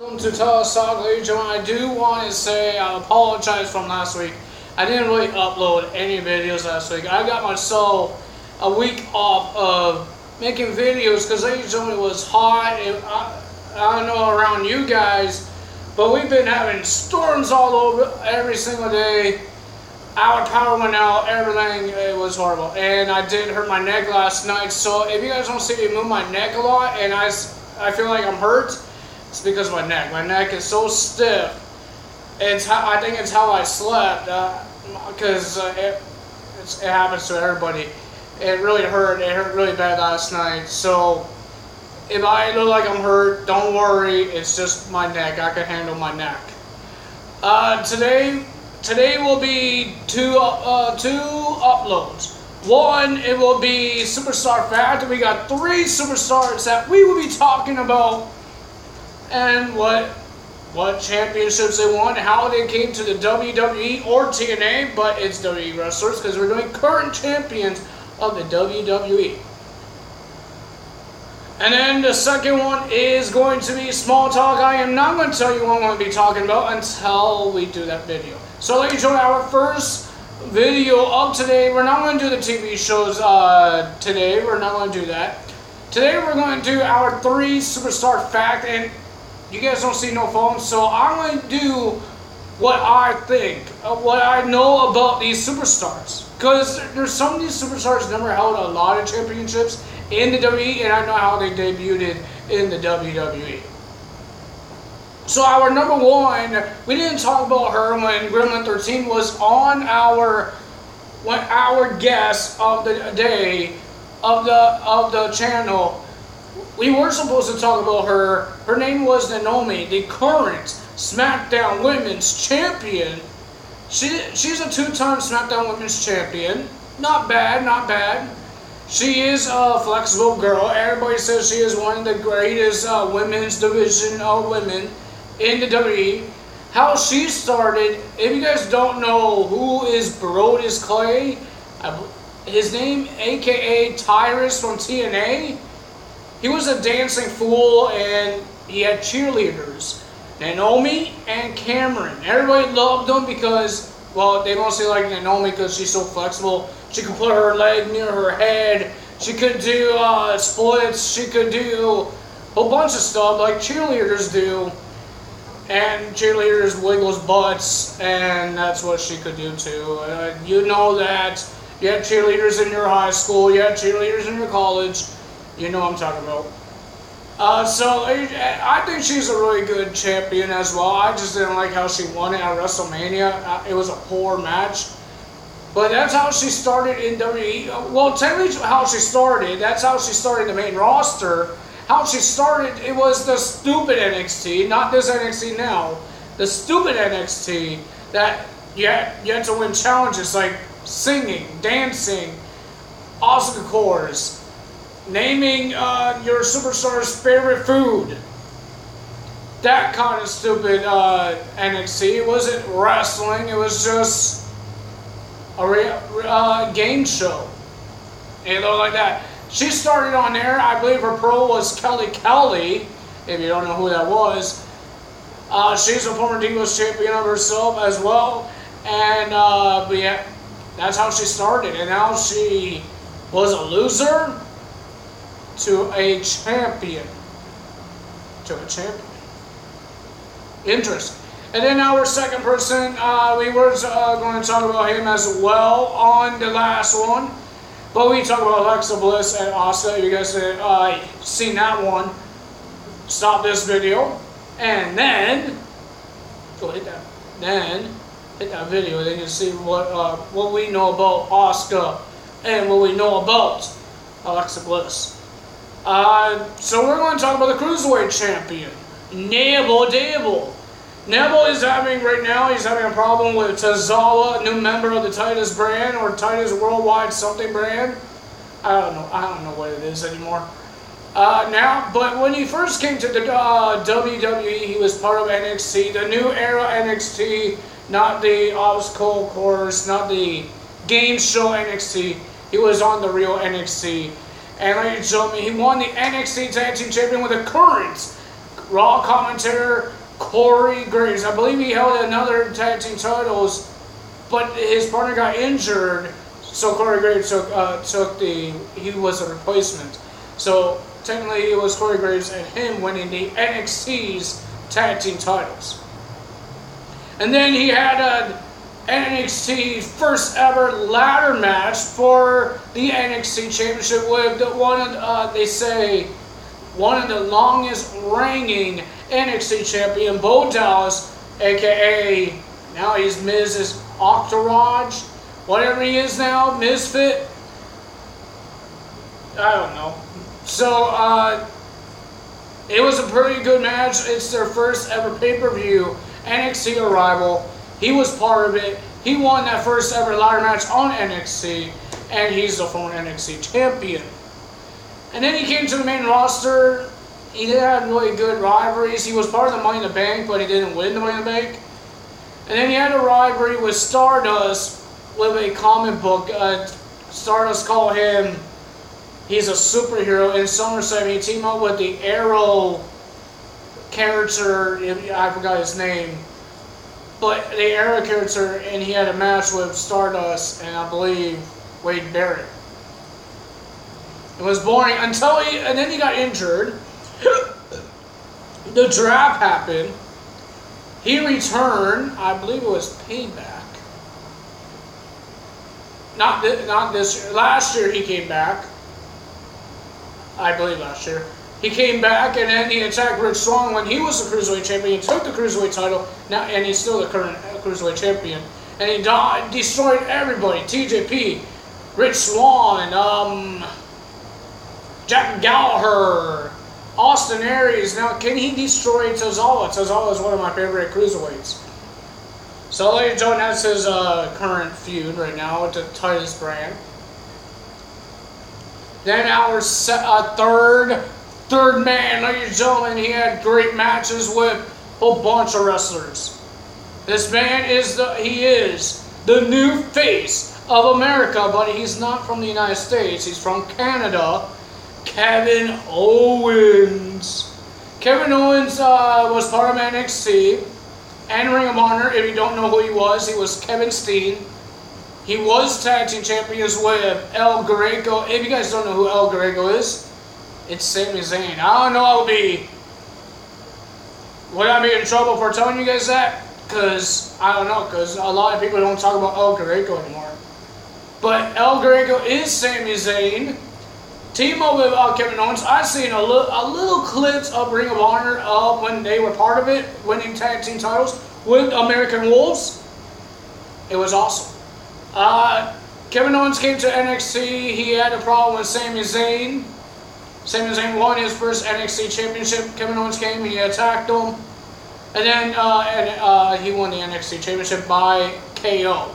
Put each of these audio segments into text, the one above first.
Welcome to Talk, ladies and gentlemen. I do want to say I apologize from last week. I didn't really upload any videos last week. I got myself a week off of making videos because, ladies and gentlemen, it was hot. I don't know around you guys, but we've been having storms all over every single day. Our power went out, everything. It was horrible. And I did hurt my neck last night. So if you guys don't see me move my neck a lot and I feel like I'm hurt, it's because of my neck. My neck is so stiff. I think it's how I slept, because it happens to everybody. It really hurt. It hurt really bad last night. So if I look like I'm hurt, don't worry. It's just my neck. I can handle my neck. Today will be two uploads. One, it will be Superstar Fact. We got 3 superstars that we will be talking about. And what championships they won, how they came to the WWE or TNA, but it's WWE wrestlers because we're doing current champions of the WWE. And then the second one is going to be small talk. I am not going to tell you what I'm going to be talking about until we do that video. So ladies and gentlemen, our first video of today, we're not going to do the TV shows today. We're not going to do that. Today we're going to do our 3 superstar fact, and you guys don't see no phone, so I'm going to do what I think, what I know about these superstars. Because there's some of these superstars never held a lot of championships in the WWE, and I know how they debuted in the WWE. So our number 1, we didn't talk about her when Gremlin 13 was on our guest of the day of the channel. We were supposed to talk about her. Her name was Naomi, the current SmackDown Women's Champion. She's a 2-time SmackDown Women's Champion. Not bad, not bad. She is a flexible girl. Everybody says she is one of the greatest women's division of women in the WWE. How she started, if you guys don't know who is Brodus Clay, his name, aka Tyrus from TNA, he was a dancing fool and he had cheerleaders, Naomi and Cameron. Everybody loved them because, well, they mostly like Naomi because she's so flexible. She could put her leg near her head. She could do splits. She could do a whole bunch of stuff like cheerleaders do. And cheerleaders wiggles butts, and that's what she could do too. You know that. You had cheerleaders in your high school. You had cheerleaders in your college. You know what I'm talking about. So I think she's a really good champion as well. I just didn't like how she won it at WrestleMania. It was a poor match. But that's how she started in WWE. Well, tell me how she started. That's how she started the main roster. How she started, it was the stupid NXT, not this NXT now. The stupid NXT that you had to win challenges like singing, dancing, obstacle course, naming your superstar's favorite food. That kind of stupid NXT. It wasn't wrestling. It was just a game show. And like that. She started on there. I believe her pro was Kelly. If you don't know who that was. She's a former Divas champion of herself as well. And but yeah, that's how she started. And now she was a loser to a champion. Interesting. And then our second person, we were going to talk about him as well on the last one. But we talk about Alexa Bliss and Asuka. If you guys have seen that one, stop this video. And then, go hit that. Then, hit that video. Then you see what we know about Asuka and what we know about Alexa Bliss. So we're going to talk about the Cruiserweight champion, Neville. Neville is having, right now, he's having a problem with Tozawa, new member of the Titus brand, or Titus Worldwide something brand. I don't know what it is anymore. But when he first came to the WWE, he was part of NXT, the new era NXT, not the obstacle course, not the game show NXT. He was on the real NXT. And ladies and gentlemen, he won the NXT Tag Team Champion with the current Raw commentator Corey Graves. I believe he held another tag team titles, but his partner got injured, so Corey Graves he was a replacement. So technically it was Corey Graves and him winning the NXT's tag team titles. And then he had an NXT first ever ladder match for the NXT Championship with one of the longest reigning NXT champion, Bo Dallas, aka now he's Mrs. Entourage, whatever he is now, Misfit. I don't know. So it was a pretty good match. It's their first ever pay-per-view NXT arrival. He was part of it. He won that first ever ladder match on NXT, and he's the former NXT champion. And then he came to the main roster. He didn't have really good rivalries. He was part of the Money in the Bank, but he didn't win the Money in the Bank. And then he had a rivalry with Stardust with a comic book. Stardust called him, he's a superhero. In SummerSlam, he teamed up with the Arrow character, I forgot his name, but the Arrow character, and he had a match with Stardust and I believe Wade Barrett. It was boring until and then he got injured. The draft happened. He returned. I believe it was Payback. Not this year. Last year he came back. I believe last year. He came back and then he attacked Rich Swann when he was the Cruiserweight champion. He took the Cruiserweight title, now, and he's still the current Cruiserweight champion. And he destroyed everybody. TJP, Rich Swann, Jack Gallagher, Austin Aries. Now, can he destroy Tozawa? Tozawa is one of my favorite Cruiserweights. So, ladies and gentlemen, that's his current feud right now with the Titus brand. Then our third man, ladies and gentlemen, he had great matches with a whole bunch of wrestlers. This man is the new face of America, but he's not from the United States. He's from Canada. Kevin Owens. Kevin Owens was part of NXT and Ring of Honor. If you don't know who he was Kevin Steen. He was tag team champions with El Greco. If you guys don't know who El Greco is, it's Sami Zayn. I don't know, would I be in trouble for telling you guys that? Because, I don't know, because a lot of people don't talk about El Greco anymore. But El Greco is Sami Zayn. Team up with Kevin Owens. I've seen a little clips of Ring of Honor when they were part of it, winning tag team titles with American Wolves. It was awesome. Kevin Owens came to NXT. He had a problem with Sami Zayn. Sami Zayn won his first NXT championship. Kevin Owens came, he attacked him. And then he won the NXT championship by KO.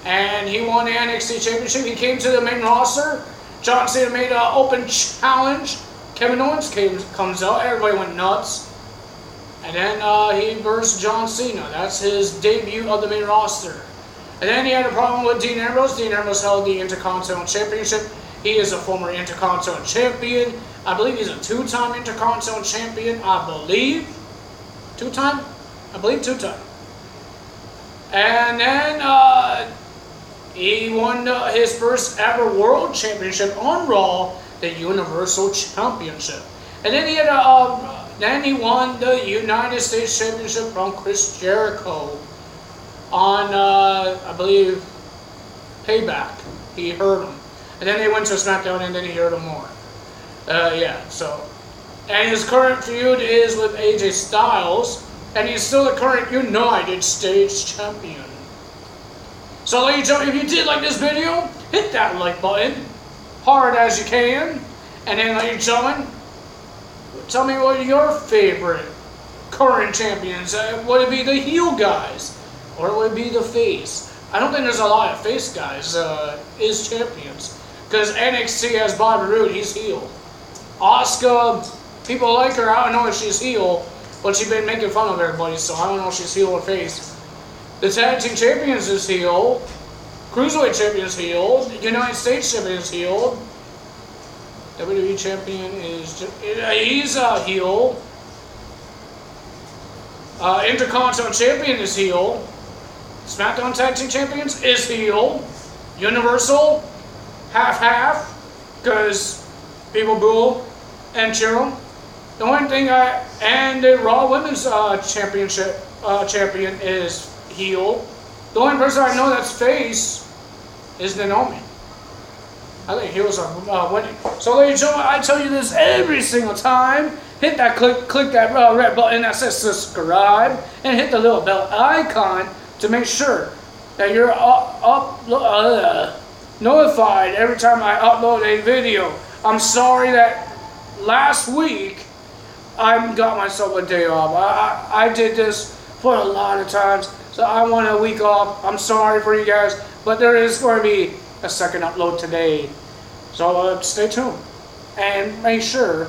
And he won the NXT championship. He came to the main roster. John Cena made an open challenge. Kevin Owens comes out. Everybody went nuts. And then he versed John Cena. That's his debut of the main roster. And then he had a problem with Dean Ambrose. Dean Ambrose held the Intercontinental Championship. He is a former Intercontinental Champion. I believe he's a two-time Intercontinental Champion. I believe. Two-time? I believe two-time. And then he won his first ever World Championship on Raw, the Universal Championship. And then he won the United States Championship from Chris Jericho on, I believe, Payback. He hurt him. And then they went to SmackDown and then he hurt him more. And his current feud is with AJ Styles. And he's still the current United States Champion. So ladies and gentlemen, if you did like this video, hit that like button. Hard as you can. And then ladies and gentlemen, tell me what are your favorite current champions. Would it be the heel guys? Or would it be the face? I don't think there's a lot of face guys is champions. Because NXT has Bobby Roode, he's heel. Asuka, people like her, I don't know if she's heel, but she's been making fun of everybody, so I don't know if she's heel or face. The Tag Team Champions is heel. Cruiserweight Champion is heel. United States Champion is heel. WWE Champion is... he's a heel. Intercontinental Champion is heel. SmackDown Tag Team Champions is heel. Universal, half-half, because people boo and cheer them. The only thing and the Raw Women's Championship champion is heel. The only person I know that's face is Naomi. I think heels are winning. So ladies and gentlemen, I tell you this every single time. Hit that click that red button that says subscribe, and hit the little bell icon to make sure that you're notified every time I upload a video. I'm sorry that last week I got myself a day off. I did this for a lot of times, so I want a week off. I'm sorry for you guys, but there is going to be a second upload today. So stay tuned and make sure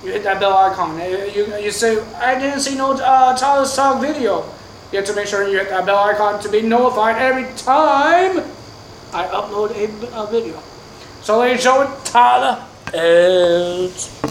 you hit that bell icon. You say, I didn't see no Tyler's Talk video. You have to make sure you hit that bell icon to be notified every time I upload a video. So ladies and gentlemen, Tyler out.